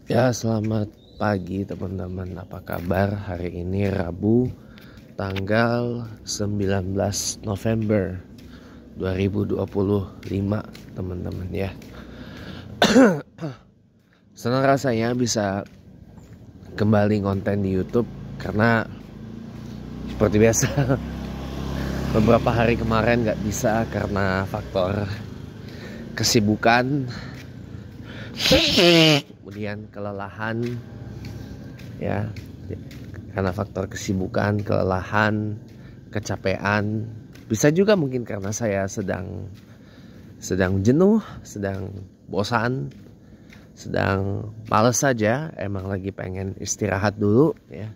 Ya, selamat pagi teman-teman. Apa kabar? Hari ini Rabu tanggal 19 November 2025, teman-teman ya. Senang rasanya bisa kembali konten di YouTube karena seperti biasa beberapa hari kemarin nggak bisa karena faktor kesibukan, kemudian kelelahan ya, karena faktor kesibukan, kelelahan, kecapean, bisa juga mungkin karena saya sedang jenuh, sedang bosan, sedang males saja, emang lagi pengen istirahat dulu ya.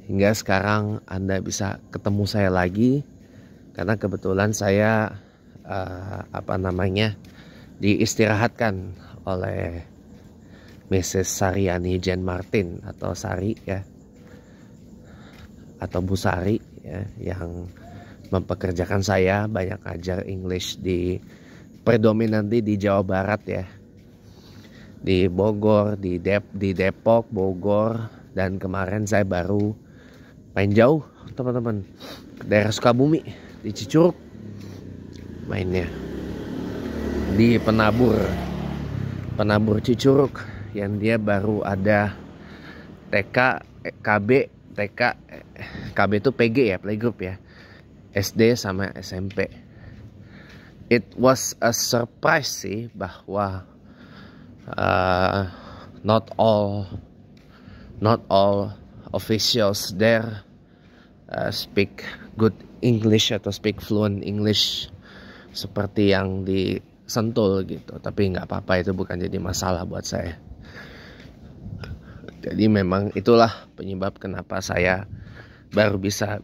Hingga sekarang Anda bisa ketemu saya lagi karena kebetulan saya diistirahatkan oleh Mrs. Sariani Jane Martin atau Sari ya, atau Bu Sari ya, yang mempekerjakan saya banyak ajar English di predominantly di Jawa Barat ya, di Bogor, di Depok, Bogor, dan kemarin saya baru main jauh teman-teman ke daerah Sukabumi, di Cicurug mainnya, di penabur Cicurug yang dia baru ada TK, KB itu PG ya, playgroup ya, SD sama SMP. It was a surprise sih bahwa not all officials there speak good English atau speak fluent English seperti yang di Sentul gitu. Tapi nggak apa-apa, itu bukan jadi masalah buat saya. Jadi memang itulah penyebab kenapa saya baru bisa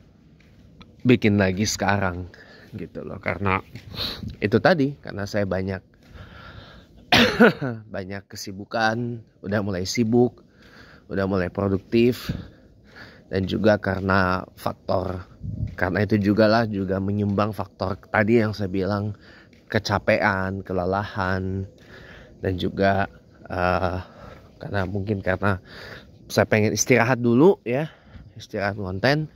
bikin lagi sekarang gitu loh, karena itu tadi, karena saya banyak kesibukan, udah mulai sibuk, udah mulai produktif, dan juga karena itu juga menyumbang faktor tadi yang saya bilang, kecapean, kelelahan, dan juga karena saya pengen istirahat dulu ya, istirahat konten.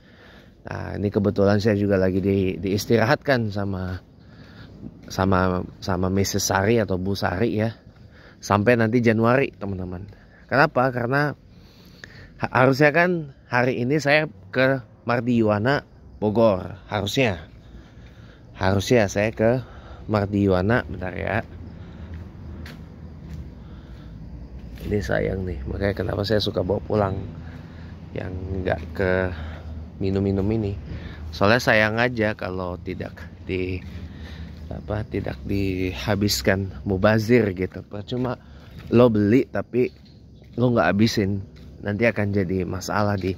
Nah, ini kebetulan saya juga lagi diistirahatkan sama Mrs. Sari atau Bu Sari ya, sampai nanti Januari teman-teman. Kenapa? Karena harusnya kan hari ini saya ke Mardiwana Bogor, harusnya saya ke Mardiwana. Bentar ya, ini sayang nih, makanya kenapa saya suka bawa pulang yang nggak ke minum-minum ini. Soalnya sayang aja kalau tidak dihabiskan, mubazir gitu. Cuma lo beli tapi lo nggak habisin, nanti akan jadi masalah di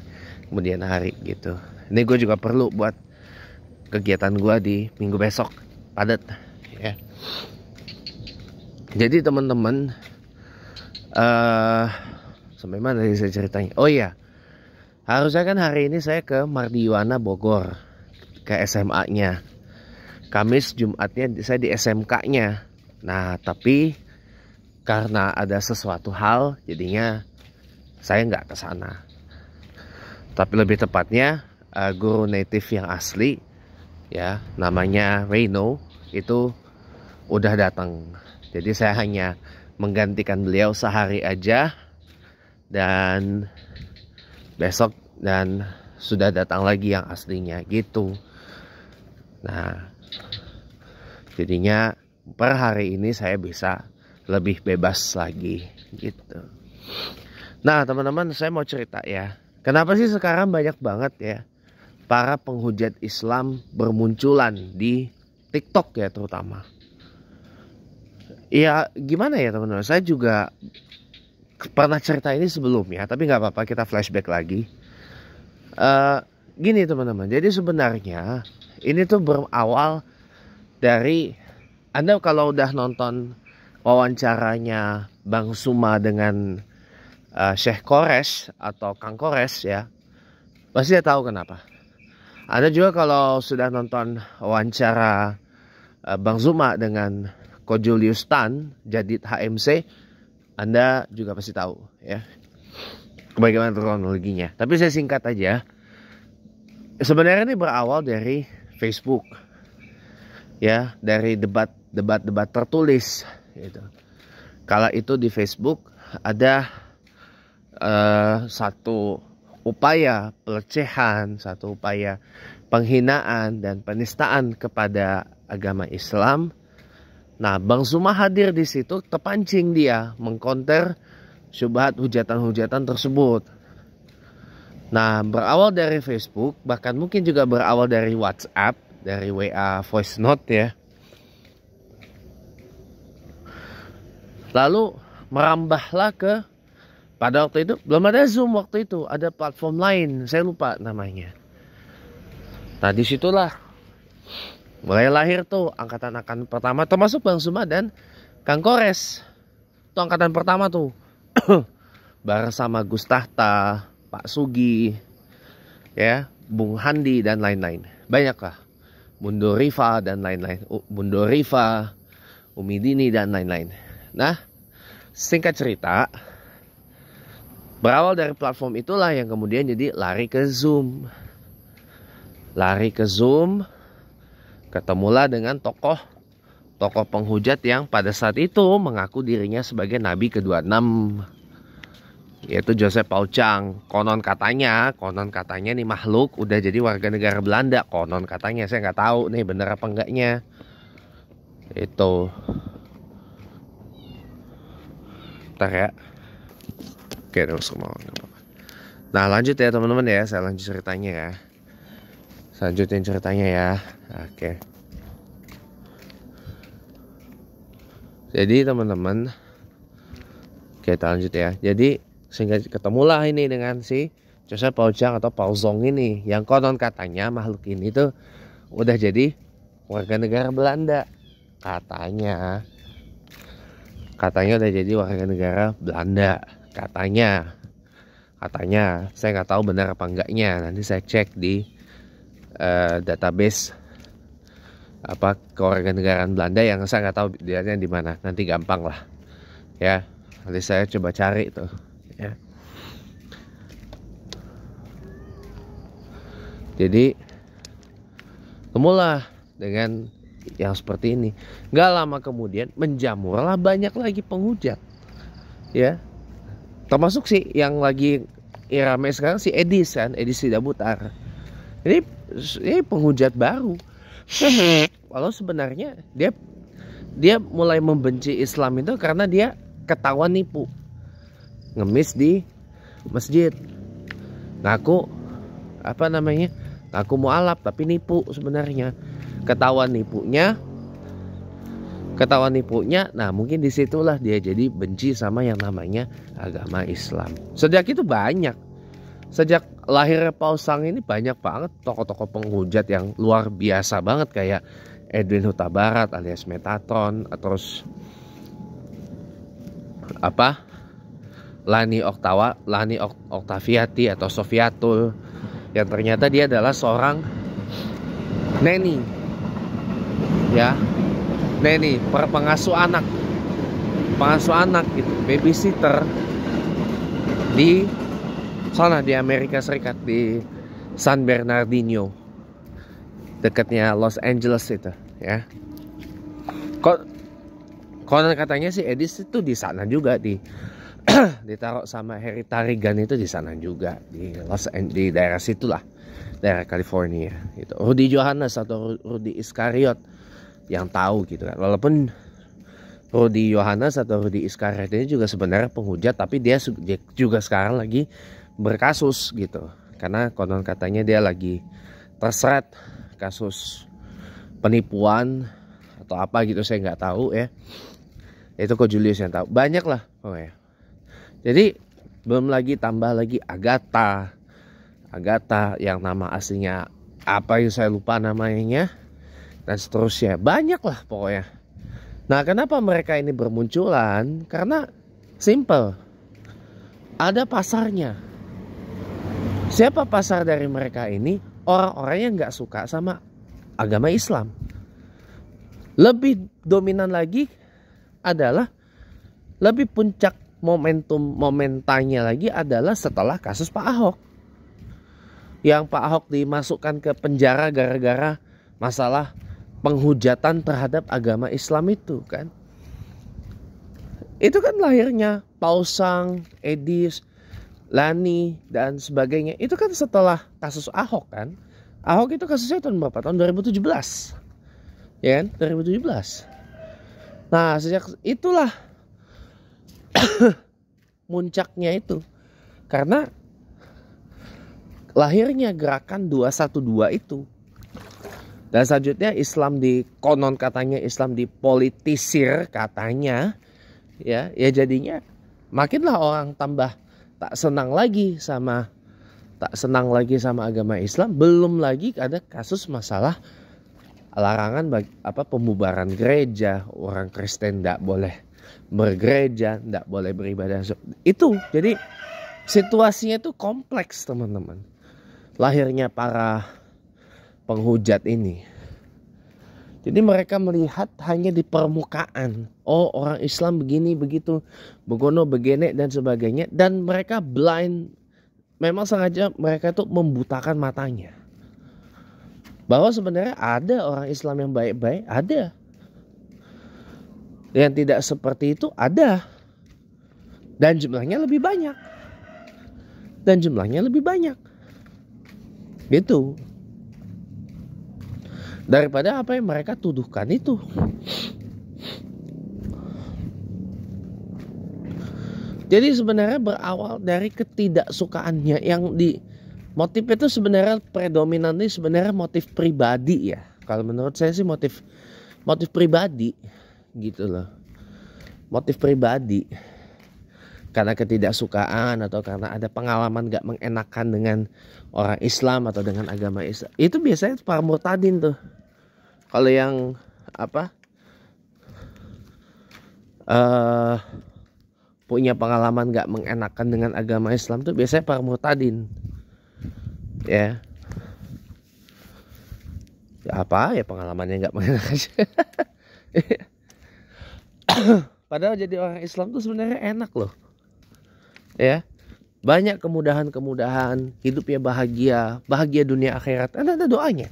kemudian hari gitu. Ini gue juga perlu buat kegiatan gue di minggu besok, padat ya. Jadi teman-teman, sampai mana tadi saya ceritanya? Oh iya, harusnya kan hari ini saya ke Mardiwana Bogor, ke SMA-nya. Kamis Jumatnya saya di SMK-nya. Nah, tapi karena ada sesuatu hal, jadinya saya nggak ke sana. Tapi lebih tepatnya guru native yang asli ya, namanya Reno, itu udah datang. Jadi saya hanya menggantikan beliau sehari aja, dan besok dan sudah datang lagi yang aslinya gitu. Nah, jadinya per hari ini saya bisa lebih bebas lagi gitu. Nah teman-teman, saya mau cerita ya, kenapa sih sekarang banyak banget ya para penghujat Islam bermunculan di TikTok ya terutama. Ya gimana ya teman-teman, saya juga pernah cerita ini sebelumnya, tapi nggak apa-apa, kita flashback lagi. Gini teman-teman, jadi sebenarnya ini tuh berawal dari, Anda kalau udah nonton wawancaranya Bang Suma dengan Syekh Kores atau Kang Kores ya, pasti tahu kenapa. Anda juga kalau sudah nonton wawancara Bang Zuma dengan Ko Julius Tan, Jadid HMC, Anda juga pasti tahu ya bagaimana kronologinya. Tapi saya singkat aja. Sebenarnya ini berawal dari Facebook. Ya, dari debat tertulis gitu. Kala itu di Facebook ada satu upaya pelecehan, satu upaya penghinaan dan penistaan kepada agama Islam. Nah, Bang Zuma hadir di situ, terpancing dia mengkonter syubhat hujatan-hujatan tersebut. Nah, berawal dari Facebook, bahkan mungkin juga berawal dari WhatsApp, dari WA voice note ya. Lalu merambahlah ke, pada waktu itu belum ada Zoom waktu itu, ada platform lain, saya lupa namanya. Nah, disitulah mulai lahir tuh angkatan pertama, termasuk Bang Zuma dan Kang Kores. Itu angkatan pertama tuh. Bareng sama Gus Tahta, Pak Sugi, ya, Bung Handi dan lain-lain. Banyak lah. Bundo Rifa dan lain-lain. Bundo Rifa, Umi Dini dan lain-lain. Nah, singkat cerita, berawal dari platform itulah yang kemudian jadi lari ke Zoom. Lari ke Zoom, ketemulah dengan tokoh penghujat yang pada saat itu mengaku dirinya sebagai Nabi ke-26, yaitu Joseph Paul Chang. Konon katanya nih makhluk udah jadi warga negara Belanda. Konon katanya, saya nggak tahu nih bener apa enggaknya. Itu. Ntar ya. Oke, terus mau. Nah, lanjut ya teman-teman ya. Saya lanjut ceritanya ya. Lanjutin ceritanya ya. Oke. Jadi teman-teman, kita lanjut ya. Jadi sehingga ketemulah ini dengan si Joseph Paul Chang atau Paul Zong ini, yang konon katanya makhluk ini tuh udah jadi warga negara Belanda. Katanya udah jadi warga negara Belanda. Katanya saya nggak tahu benar apa enggaknya. Nanti saya cek di database apa kewarganegaraan Belanda yang saya nggak tahu dianya di mana. Nanti gampang lah ya, nanti saya coba cari tuh ya. Jadi temulah dengan yang seperti ini. Nggak lama kemudian menjamurlah banyak lagi penghujat ya, termasuk sih yang lagi rame sekarang si Edis kan, Edis Sidabutar. Ini penghujat baru. Walau sebenarnya dia mulai membenci Islam itu karena dia ketahuan nipu, ngemis di masjid, ngaku mualaf tapi nipu sebenarnya. Ketahuan nipunya. Nah, mungkin disitulah dia jadi benci sama yang namanya agama Islam. Sejak itu sejak lahirnya Paul Zong ini banyak banget tokoh-tokoh penghujat yang luar biasa banget, kayak Edwin Huta Barat alias Metatron, terus Lani Oktaviati atau Sofiatul, yang ternyata dia adalah seorang neni ya, pengasuh anak gitu, babysitter di sana di Amerika Serikat, di San Bernardino, dekatnya Los Angeles itu ya. Konon katanya si Edis itu di sana juga, ditaruh sama Harry Tarigan itu di sana juga, di daerah situlah, daerah California itu. Rudy Johannes atau Rudy Iskariot yang tahu gitu kan. Walaupun Rudy Johannes atau Rudy Iskariot ini juga sebenarnya penghujat, tapi dia juga sekarang lagi berkasus gitu, karena konon katanya dia lagi terseret kasus penipuan atau apa gitu, saya nggak tahu ya. Itu kok Julius yang tahu, banyak lah. Jadi belum lagi tambah lagi Agatha yang nama aslinya apa yang saya lupa namanya, dan seterusnya, banyak lah pokoknya. Nah, kenapa mereka ini bermunculan? Karena simple, ada pasarnya. Siapa pasar dari mereka ini? Orang-orang yang nggak suka sama agama Islam. Lebih dominan lagi adalah lebih puncak momentannya lagi adalah setelah kasus Pak Ahok. Yang Pak Ahok dimasukkan ke penjara gara-gara masalah penghujatan terhadap agama Islam itu kan. Itu kan lahirnya Pausang, Edis, Lani dan sebagainya. Itu kan setelah kasus Ahok kan. Ahok itu kasusnya tahun berapa? Tahun 2017. Ya kan? 2017. Nah, sejak itulah muncaknya itu. Karena lahirnya gerakan 212 itu. Dan selanjutnya Islam konon katanya Islam dipolitisir katanya. Ya jadinya makinlah orang tambah tak senang lagi sama agama Islam. Belum lagi ada kasus masalah larangan pembubaran gereja, orang Kristen tidak boleh bergereja, tidak boleh beribadah. Itu jadi situasinya itu kompleks teman-teman. Lahirnya para penghujat ini. Jadi mereka melihat hanya di permukaan. Oh, orang Islam begini, begitu, begono, begene dan sebagainya. Dan mereka blind. Memang sengaja mereka itu membutakan matanya. Bahwa sebenarnya ada orang Islam yang baik-baik, ada. Yang tidak seperti itu ada. Dan jumlahnya lebih banyak. Gitu. Daripada apa yang mereka tuduhkan itu. Jadi sebenarnya berawal dari ketidaksukaannya yang motif itu sebenarnya predominannya sebenarnya motif pribadi ya. Kalau menurut saya sih motif pribadi gitu loh. Motif pribadi. Karena ketidaksukaan atau karena ada pengalaman gak mengenakan dengan orang Islam atau dengan agama Islam. Itu biasanya para murtadin tuh. Kalau yang punya pengalaman gak mengenakan dengan agama Islam tuh biasanya para murtadin. Ya. Apa ya pengalamannya gak mengenakan. Padahal jadi orang Islam tuh sebenarnya enak loh. Ya. Banyak kemudahan-kemudahan, hidupnya bahagia dunia akhirat. Ada doanya.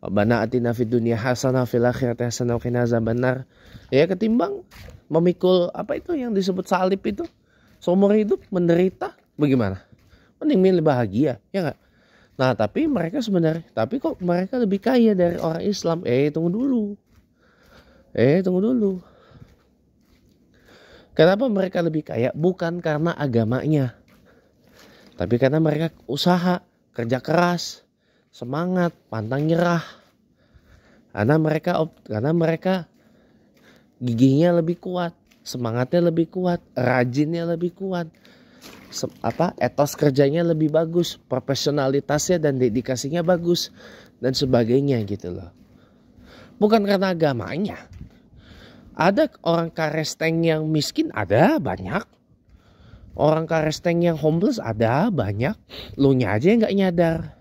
Rabbana atina fid dunya hasanah fil akhirati hasanah wa qina azabannar. Ya ketimbang memikul apa itu yang disebut salib itu seumur hidup menderita, bagaimana? Mending milih bahagia, ya enggak? Nah, tapi kok mereka lebih kaya dari orang Islam? Tunggu dulu. Kenapa mereka lebih kaya? Bukan karena agamanya. Tapi karena mereka usaha, kerja keras, semangat, pantang nyerah. Karena mereka giginya lebih kuat, semangatnya lebih kuat, rajinnya lebih kuat. Etos kerjanya lebih bagus, profesionalitasnya dan dedikasinya bagus dan sebagainya gitu loh. Bukan karena agamanya. Ada orang karesteng yang miskin, ada banyak. Orang karesteng yang homeless ada banyak. Lu nya aja yang gak nyadar.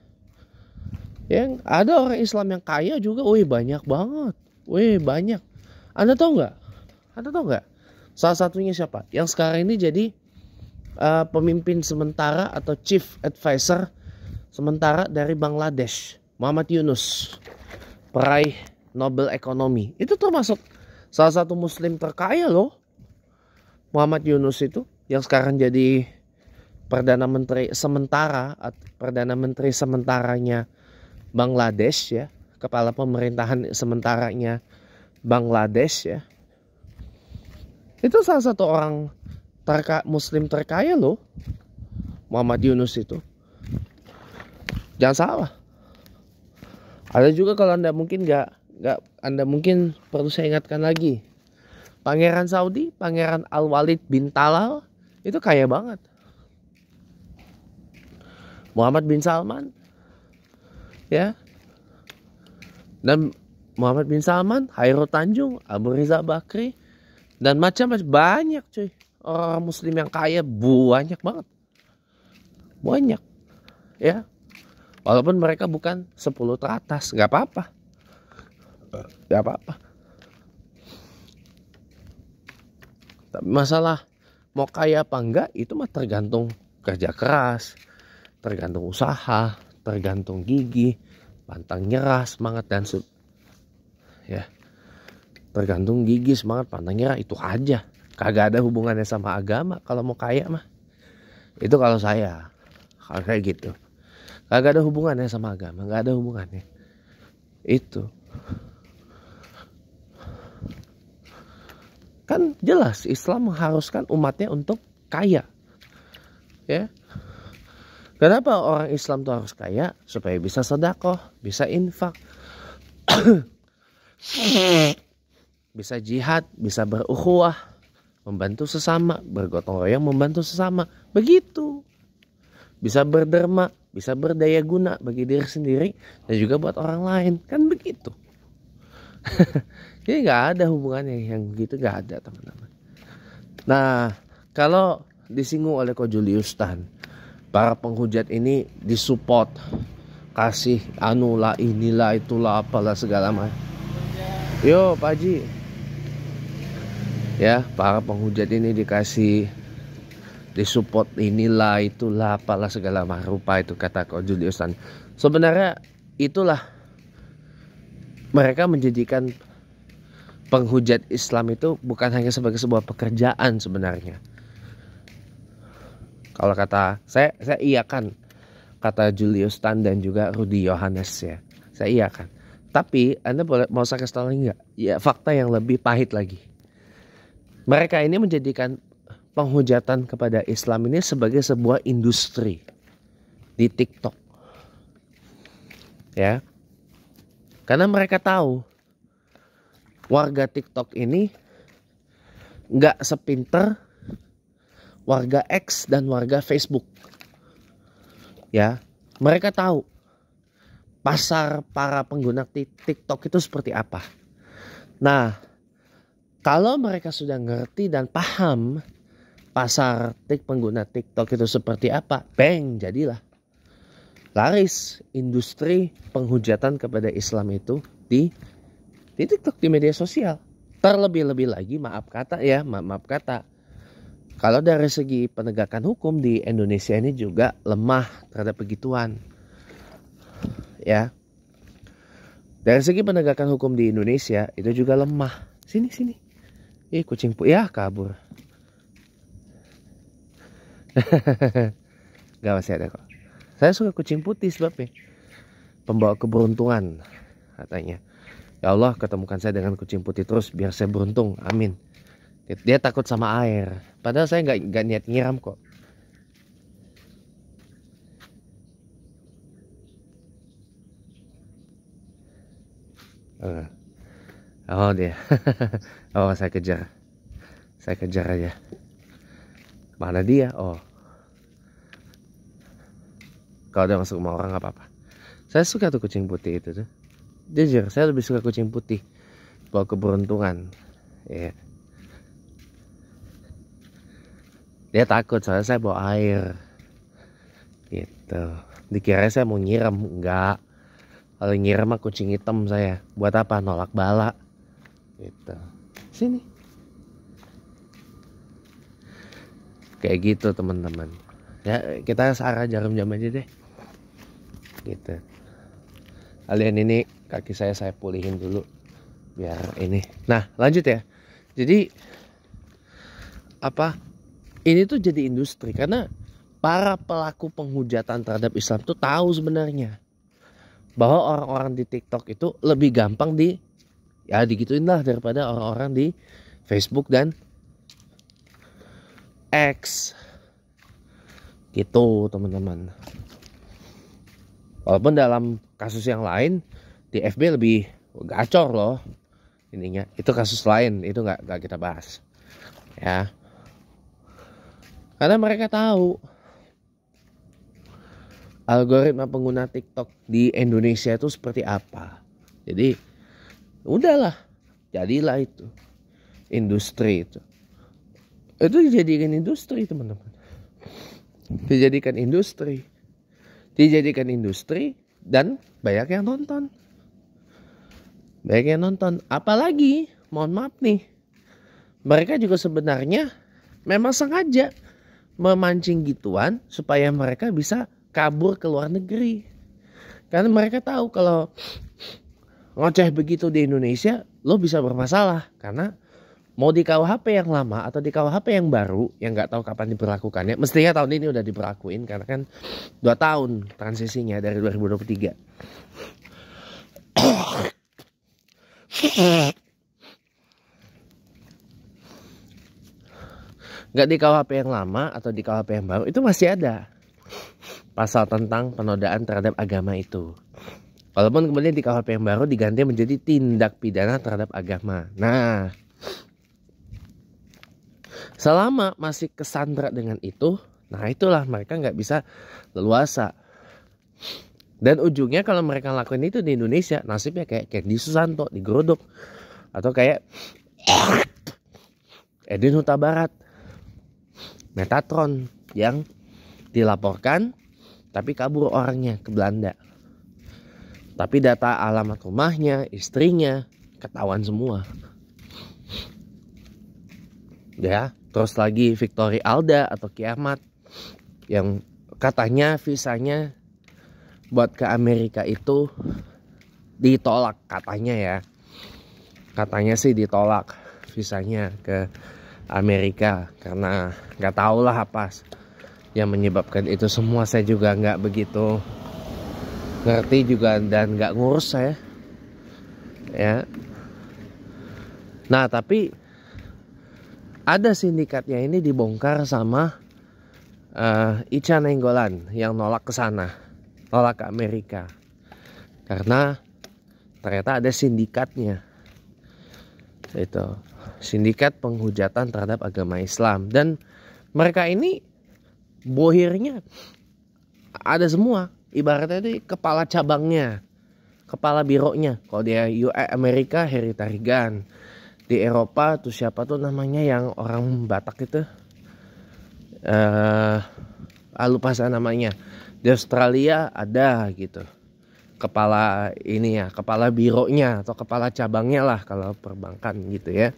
Yang ada orang Islam yang kaya juga, banyak banget. Banyak. Anda tahu nggak? Salah satunya siapa? Yang sekarang ini jadi pemimpin sementara atau chief advisor sementara dari Bangladesh, Muhammad Yunus, peraih Nobel Ekonomi. Itu termasuk salah satu Muslim terkaya loh. Muhammad Yunus itu yang sekarang jadi Perdana Menteri sementaranya Bangladesh ya, kepala pemerintahan sementaranya Bangladesh ya. Itu salah satu orang Muslim terkaya loh, Muhammad Yunus itu. Jangan salah. Ada juga kalau Anda mungkin Anda mungkin perlu saya ingatkan lagi. Pangeran Saudi, Pangeran Al-Walid bin Talal itu kaya banget. Muhammad bin Salman ya. Dan Muhammad bin Salman, Hairul Tanjung, Abu Rizal Bakri dan macam-macam banyak cuy. Orang Muslim yang kaya banyak banget. Banyak. Ya. Walaupun mereka bukan 10 teratas, enggak apa-apa. Tapi masalah mau kaya apa enggak itu mah tergantung kerja keras, tergantung usaha, tergantung gigi, pantang nyerah, semangat dan ya. Tergantung gigi, semangat, pantang nyerah, itu aja. Kagak ada hubungannya sama agama kalau mau kaya mah. Itu kalau saya. Kalau kayak gitu. Kagak ada hubungannya sama agama, nggak ada hubungannya. Itu. Kan jelas Islam mengharuskan umatnya untuk kaya. Ya. Kenapa orang Islam tuh harus kaya? Supaya bisa sedekah, bisa infak, bisa jihad, bisa berukhuwah, membantu sesama, bergotong royong membantu sesama. Begitu. Bisa berderma, bisa berdaya guna bagi diri sendiri dan juga buat orang lain. Kan begitu. Jadi nggak ada hubungannya yang gitu, nggak ada teman-teman. Nah, kalau disinggung oleh Ko Julius Tan, para penghujat ini disupport, kasih anulah inilah itulah apalah segala macam. Yo Pak Haji, ya para penghujat ini dikasih disupport inilah itulah apalah segala macam rupa, itu kata Ko Julius Tan. Sebenarnya itulah mereka menjadikan penghujat Islam itu bukan hanya sebagai sebuah pekerjaan sebenarnya. Kalau kata saya iyakan kata Julius Tan dan juga Rudy Yohannes ya. Saya iyakan. Tapi Anda boleh mau saya kasih tahu lagi nggak? Ya fakta yang lebih pahit lagi. Mereka ini menjadikan penghujatan kepada Islam ini sebagai sebuah industri di TikTok. Ya. Karena mereka tahu warga TikTok ini nggak sepinter warga X dan warga Facebook. Ya, mereka tahu pasar para pengguna TikTok itu seperti apa. Nah, kalau mereka sudah ngerti dan paham pasar pengguna TikTok itu seperti apa, bang, jadilah laris industri penghujatan kepada Islam itu di TikTok, di media sosial. Terlebih-lebih lagi maaf kata ya, maaf kata, kalau dari segi penegakan hukum di Indonesia ini juga lemah terhadap begituan. Ya. Dari segi penegakan hukum di Indonesia itu juga lemah. Sini. Kucing ya kabur. Gak, masih ada kok. Saya suka kucing putih sebabnya pembawa keberuntungan katanya. Ya Allah, ketemukan saya dengan kucing putih terus biar saya beruntung. Amin. Dia takut sama air. Padahal saya nggak niat nyiram kok. Oh dia. Oh saya kejar aja. Mana dia? Oh. Kalau dia masuk rumah orang nggak apa-apa. Saya suka tuh kucing putih itu tuh. Jujur, saya lebih suka kucing putih. Bawa keberuntungan. Ya. Dia takut soalnya saya bawa air. Gitu. Dikira saya mau nyiram, enggak. Kalau nyiram mah kucing hitam saya. Buat apa? Nolak bala. Gitu. Sini. Kayak gitu teman-teman. Ya kita searah jarum jam aja deh. Gitu. Kalian ini kaki saya pulihin dulu. Biar ini. Nah lanjut ya. Jadi apa? Ini tuh jadi industri karena para pelaku penghujatan terhadap Islam tuh tahu sebenarnya bahwa orang-orang di TikTok itu lebih gampang digituin lah daripada orang-orang di Facebook dan X. Gitu teman-teman. Walaupun dalam kasus yang lain di FB lebih gacor loh ininya. Itu kasus lain, itu nggak kita bahas. Ya. Karena mereka tahu algoritma pengguna TikTok di Indonesia itu seperti apa. Jadi udahlah, jadilah itu industri itu. Itu dijadikan industri teman-teman. Dijadikan industri dan banyak yang nonton. Apalagi mohon maaf nih, mereka juga sebenarnya memang sengaja memancing gituan supaya mereka bisa kabur ke luar negeri. Karena mereka tahu kalau ngoceh begitu di Indonesia, lo bisa bermasalah. Karena mau di KUHP yang lama atau di KUHP yang baru, yang nggak tahu kapan diberlakukannya, mestinya tahun ini udah diberlakuin karena kan 2 tahun transisinya dari 2023. Nggak di KUHP yang lama atau di KUHP yang baru, itu masih ada pasal tentang penodaan terhadap agama itu. Walaupun kemudian di KUHP yang baru diganti menjadi tindak pidana terhadap agama. Nah, selama masih kesandra dengan itu, nah itulah mereka nggak bisa leluasa. Dan ujungnya kalau mereka lakuin itu di Indonesia, nasibnya kayak di Susanto, di Gerodok. Atau kayak Edwin Huta Barat, Metatron, yang dilaporkan tapi kabur orangnya ke Belanda. Tapi data alamat rumahnya, istrinya, ketahuan semua. Ya, terus lagi Victory Alda atau Kiamat yang katanya visanya buat ke Amerika itu ditolak katanya ya. Katanya sih ditolak visanya ke Amerika karena nggak tahu lah apa yang menyebabkan itu semua. Saya juga nggak begitu ngerti juga dan nggak ngurus saya ya. Nah tapi ada sindikatnya ini dibongkar sama Ica Nainggolan yang nolak ke sana, nolak ke Amerika karena ternyata ada sindikatnya, itu sindikat penghujatan terhadap agama Islam. Dan mereka ini bohirnya ada semua, ibaratnya itu kepala cabangnya, kepala bironya. Kalau dia Amerika Harry Tarigan, di Eropa tuh siapa tuh namanya yang orang Batak itu, lupa saya namanya. Di Australia ada gitu kepala ini ya, kepala bironya atau kepala cabangnya lah kalau perbankan gitu ya,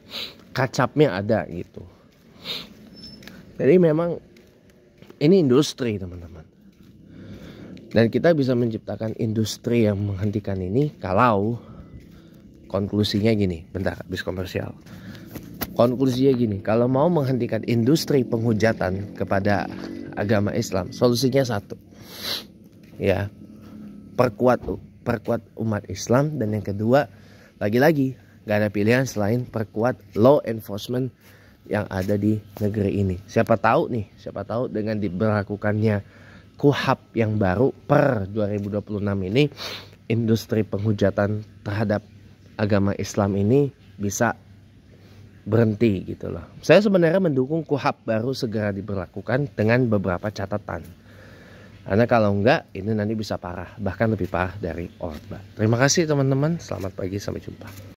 kacapnya ada gitu. Jadi memang ini industri teman-teman, dan kita bisa menciptakan industri yang menghentikan ini kalau konklusinya gini. Bentar, habis komersial. Konklusinya gini, kalau mau menghentikan industri penghujatan kepada agama Islam, solusinya satu ya, perkuat umat Islam. Dan yang kedua, lagi-lagi gak ada pilihan selain perkuat law enforcement yang ada di negeri ini. Siapa tahu dengan diberlakukannya KUHP yang baru per 2026 ini, industri penghujatan terhadap agama Islam ini bisa berhenti gitu loh. Saya sebenarnya mendukung KUHP baru segera diberlakukan dengan beberapa catatan. Karena kalau enggak, ini nanti bisa parah, bahkan lebih parah dari Orba. Terima kasih teman-teman, selamat pagi, sampai jumpa.